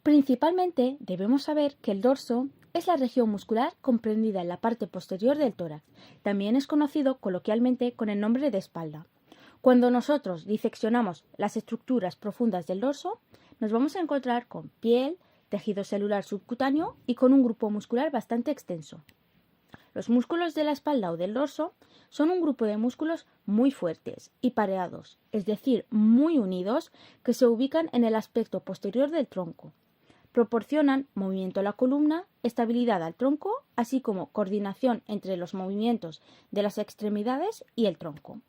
Principalmente debemos saber que el dorso es la región muscular comprendida en la parte posterior del tórax. También es conocido coloquialmente con el nombre de espalda. Cuando nosotros diseccionamos las estructuras profundas del dorso, nos vamos a encontrar con piel, tejido celular subcutáneo y con un grupo muscular bastante extenso. Los músculos de la espalda o del dorso son un grupo de músculos muy fuertes y pareados, es decir, muy unidos, que se ubican en el aspecto posterior del tronco. Proporcionan movimiento a la columna, estabilidad al tronco, así como coordinación entre los movimientos de las extremidades y el tronco.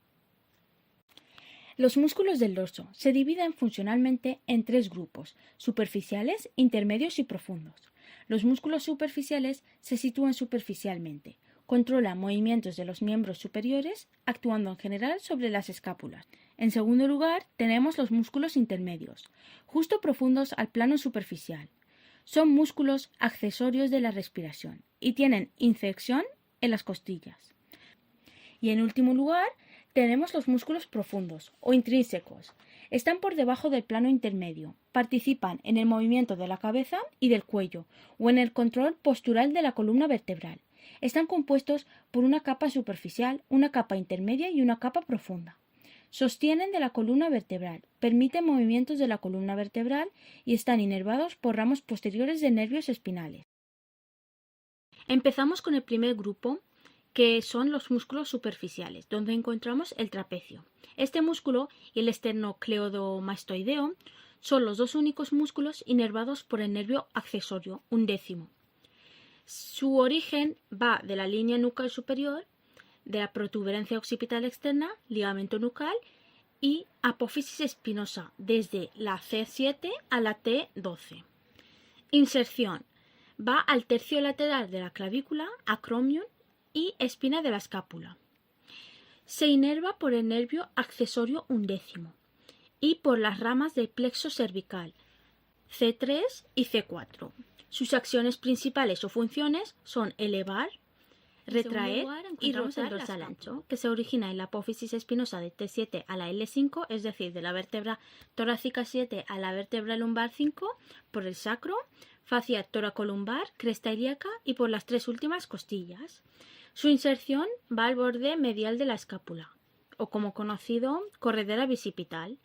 Los músculos del dorso se dividen funcionalmente en tres grupos: superficiales, intermedios y profundos. Los músculos superficiales se sitúan superficialmente, controlan movimientos de los miembros superiores, actuando en general sobre las escápulas. En segundo lugar, tenemos los músculos intermedios, justo profundos al plano superficial. Son músculos accesorios de la respiración y tienen inserción en las costillas. Y en último lugar, tenemos los músculos profundos o intrínsecos. Están por debajo del plano intermedio. Participan en el movimiento de la cabeza y del cuello o en el control postural de la columna vertebral. Están compuestos por una capa superficial, una capa intermedia y una capa profunda. Sostienen de la columna vertebral, permiten movimientos de la columna vertebral y están inervados por ramos posteriores de nervios espinales. Empezamos con el primer grupo, que son los músculos superficiales, donde encontramos el trapecio. Este músculo y el esternocleidomastoideo son los dos únicos músculos inervados por el nervio accesorio undécimo. Su origen va de la línea nucal superior, de la protuberancia occipital externa, ligamento nucal y apófisis espinosa, desde la C7 a la T12. Inserción: va al tercio lateral de la clavícula, acromion y espina de la escápula. Se inerva por el nervio accesorio undécimo y por las ramas del plexo cervical, C3 y C4. Sus acciones principales o funciones son elevar, retraer y rotar el dorsal ancho, que se origina en la apófisis espinosa de T7 a la L5, es decir, de la vértebra torácica 7 a la vértebra lumbar 5, por el sacro, fascia toracolumbar, cresta ilíaca y por las tres últimas costillas. Su inserción va al borde medial de la escápula, o como conocido, corredera bicipital.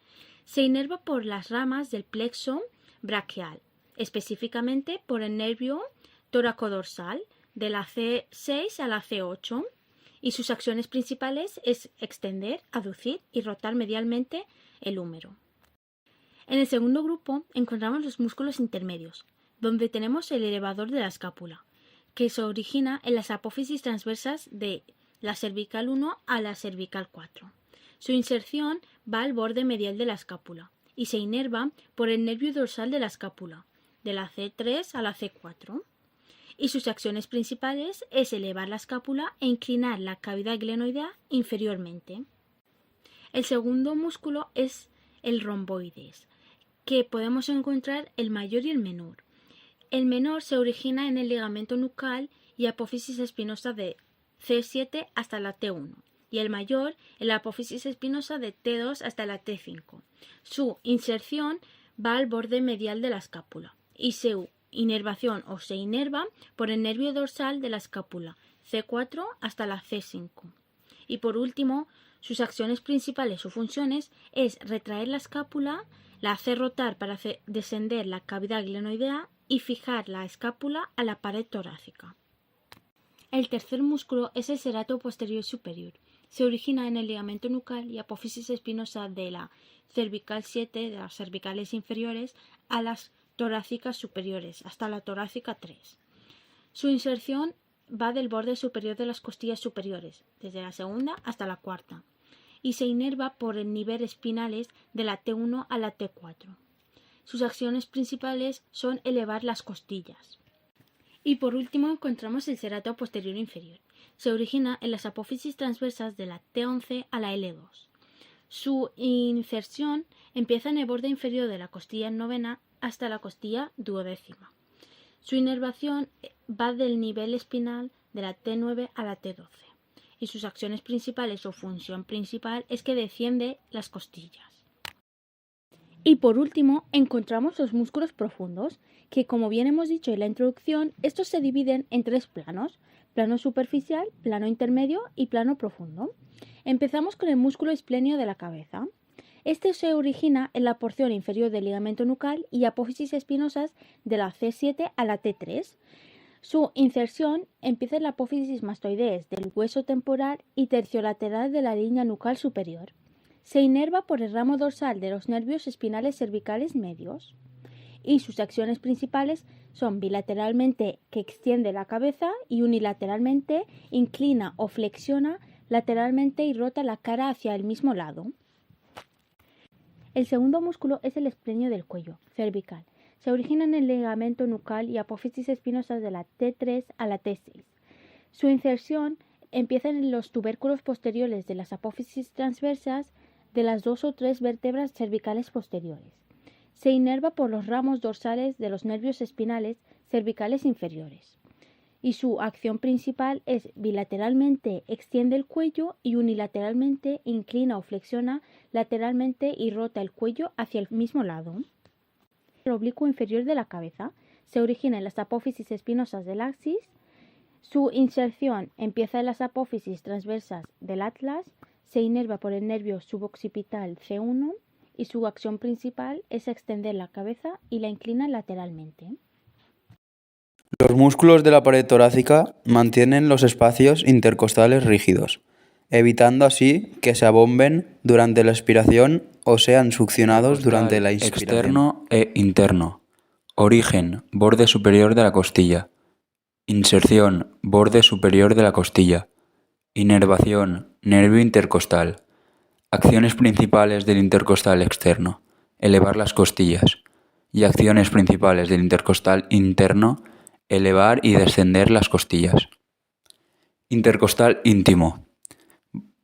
Se inerva por las ramas del plexo braquial, específicamente por el nervio toracodorsal, de la C6 a la C8, y sus acciones principales es extender, aducir y rotar medialmente el húmero. En el segundo grupo encontramos los músculos intermedios, donde tenemos el elevador de la escápula, que se origina en las apófisis transversas de la cervical 1 a la cervical 4. Su inserción va al borde medial de la escápula y se inerva por el nervio dorsal de la escápula, de la C3 a la C4. Y sus acciones principales es elevar la escápula e inclinar la cavidad glenoidea inferiormente. El segundo músculo es el romboides, que podemos encontrar el mayor y el menor. El menor se origina en el ligamento nucal y apófisis espinosa de C7 hasta la T1 y el mayor en la apófisis espinosa de T2 hasta la T5. Su inserción va al borde medial de la escápula y su inervación o se inerva por el nervio dorsal de la escápula, C4 hasta la C5. Y por último, sus acciones principales o funciones es retraer la escápula, la hace rotar para descender la cavidad glenoidea y fijar la escápula a la pared torácica. El tercer músculo es el cerato posterior superior. Se origina en el ligamento nucal y apófisis espinosa de la cervical 7, de las cervicales inferiores, a las torácicas superiores, hasta la torácica 3. Su inserción va del borde superior de las costillas superiores, desde la segunda hasta la cuarta, y se inerva por el nivel espinales de la T1 a la T4. Sus acciones principales son elevar las costillas. Y por último encontramos el cerato posterior inferior. Se origina en las apófisis transversas de la T11 a la L2. Su inserción empieza en el borde inferior de la costilla novena hasta la costilla duodécima. Su inervación va del nivel espinal de la T9 a la T12 y sus acciones principales o función principal es que defiende las costillas. Y por último, encontramos los músculos profundos, que como bien hemos dicho en la introducción, estos se dividen en 3 planos: plano superficial, plano intermedio y plano profundo. Empezamos con el músculo esplenio de la cabeza. Este se origina en la porción inferior del ligamento nucal y apófisis espinosas de la C7 a la T3. Su inserción empieza en la apófisis mastoides del hueso temporal y terciolateral de la línea nucal superior. Se inerva por el ramo dorsal de los nervios espinales cervicales medios, y sus acciones principales son bilateralmente, que extiende la cabeza, y unilateralmente inclina o flexiona lateralmente y rota la cara hacia el mismo lado. El segundo músculo es el esplenio del cuello, cervical. Se origina en el ligamento nucal y apófisis espinosas de la T3 a la T6. Su inserción empieza en los tubérculos posteriores de las apófisis transversas de las 2 o 3 vértebras cervicales posteriores. Se inerva por los ramos dorsales de los nervios espinales cervicales inferiores. Y su acción principal es bilateralmente extiende el cuello y unilateralmente inclina o flexiona lateralmente y rota el cuello hacia el mismo lado. El oblicuo inferior de la cabeza se origina en las apófisis espinosas del axis. Su inserción empieza en las apófisis transversas del atlas, se inerva por el nervio suboccipital C1 y su acción principal es extender la cabeza y la inclina lateralmente. Los músculos de la pared torácica mantienen los espacios intercostales rígidos, evitando así que se abomben durante la expiración o sean succionados durante la inspiración. Externo e interno. Origen, borde superior de la costilla. Inserción, borde superior de la costilla. Inervación, nervio intercostal. Acciones principales del intercostal externo: elevar las costillas. Y acciones principales del intercostal interno: elevar y descender las costillas. Intercostal íntimo.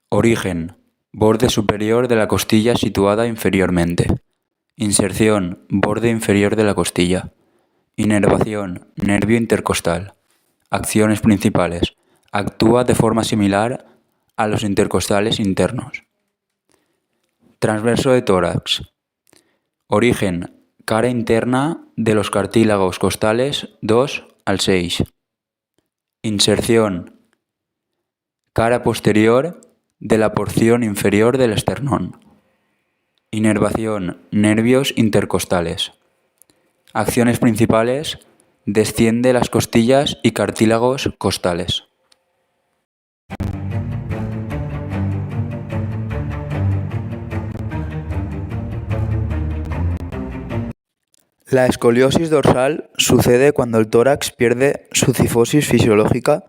Origen, borde superior de la costilla situada inferiormente. Inserción, borde inferior de la costilla. Inervación, nervio intercostal. Acciones principales: actúa de forma similar a los intercostales internos. Transverso de tórax. Origen, cara interna de los cartílagos costales 2 al 6. Inserción, cara posterior de la porción inferior del esternón. Inervación, nervios intercostales. Acciones principales: desciende las costillas y cartílagos costales. La escoliosis dorsal sucede cuando el tórax pierde su cifosis fisiológica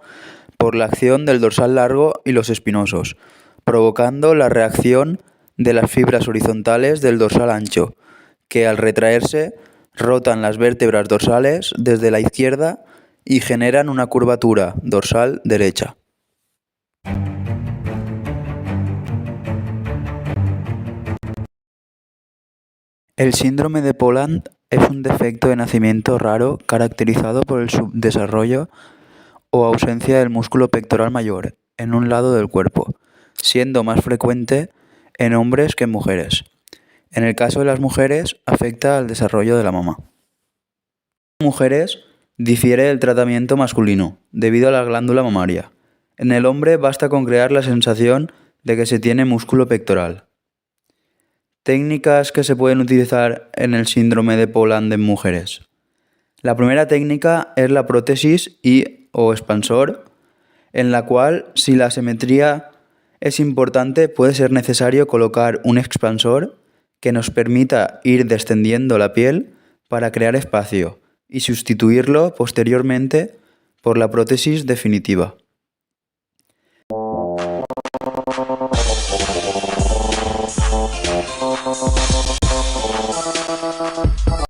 por la acción del dorsal largo y los espinosos, provocando la reacción de las fibras horizontales del dorsal ancho, que al retraerse rotan las vértebras dorsales desde la izquierda y generan una curvatura dorsal derecha. El síndrome de Poland es un defecto de nacimiento raro caracterizado por el subdesarrollo o ausencia del músculo pectoral mayor en un lado del cuerpo, siendo más frecuente en hombres que en mujeres. En el caso de las mujeres, afecta al desarrollo de la mama. En mujeres difiere del tratamiento masculino debido a la glándula mamaria. En el hombre basta con crear la sensación de que se tiene músculo pectoral. Técnicas que se pueden utilizar en el síndrome de Poland en mujeres. La primera técnica es la prótesis o expansor, en la cual, si la simetría es importante, puede ser necesario colocar un expansor que nos permita ir descendiendo la piel para crear espacio y sustituirlo posteriormente por la prótesis definitiva.